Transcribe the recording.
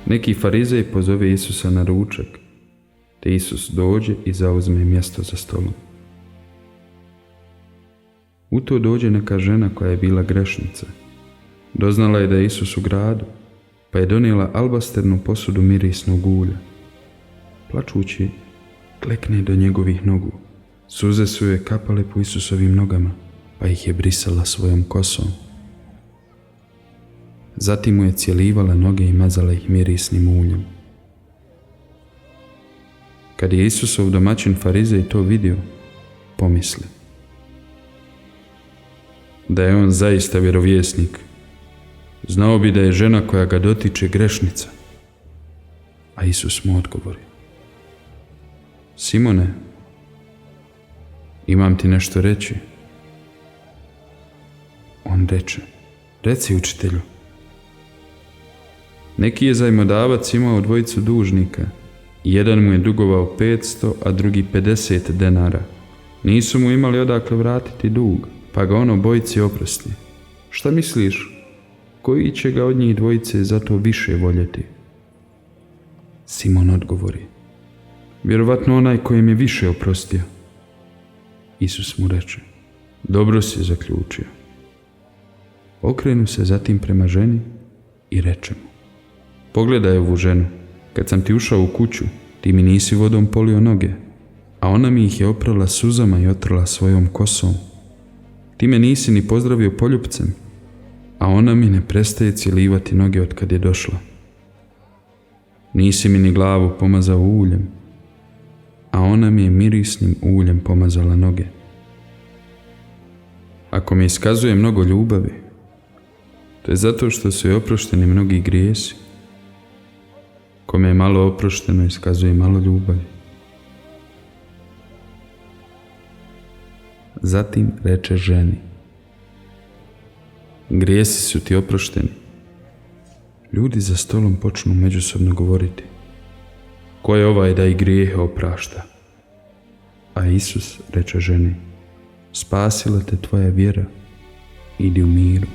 Neki farizej pozove Isusa na ručak, te Isus dođe i zauzme mjesto za stolom. U to dođe neka žena koja je bila grešnica. Doznala je da je Isus u gradu, pa je donijela albasternu posudu mirisnog ulja. Plačući, klekne do njegovih nogu. Suze su joj kapale po Isusovim nogama, pa ih je brisala svojom kosom. Zatim mu je cjelivala noge i mazala ih mirisnim uljem. Kad je Isusov domaćin farizej to vidio, pomisli da je on zaista vjerovjesnik. Znao bi da je žena koja ga dotiče grešnica. A Isus mu odgovori: Simone, imam ti nešto reći. On reče: Reci, učitelju. Neki je zajmodavac imao dvojicu dužnika. Jedan mu je dugovao 500, a drugi 50 denara. Nisu mu imali odakle vratiti dug, pa ga on obojici oprosti. Šta misliš, koji će ga od njih dvojice zato više voljeti? Simon odgovori: Vjerovatno onaj kojem je više oprostio. Isus mu reče: Dobro si zaključio. Okrenu se zatim prema ženi i reče mu: Pogledaj ovu ženu. Kad sam ti ušao u kuću, ti mi nisi vodom polio noge, a ona mi ih je oprala suzama i otrla svojom kosom. Ti me nisi ni pozdravio poljupcem, a ona mi ne prestaje cjelivati noge od kad je došla. Nisi mi ni glavu pomazao uljem, a ona mi je mirisnim uljem pomazala noge. Ako mi iskazuje mnogo ljubavi, to je zato što su joj oprošteni mnogi grijesi. Kome je malo oprošteno, iskazuje malo ljubavi. Zatim reče ženi: Grijesi su ti oprošteni. Ljudi za stolom počnu međusobno govoriti: Ko je ovaj da i grijehe oprašta? A Isus reče ženi: Spasila te tvoja vjera, idi u miru.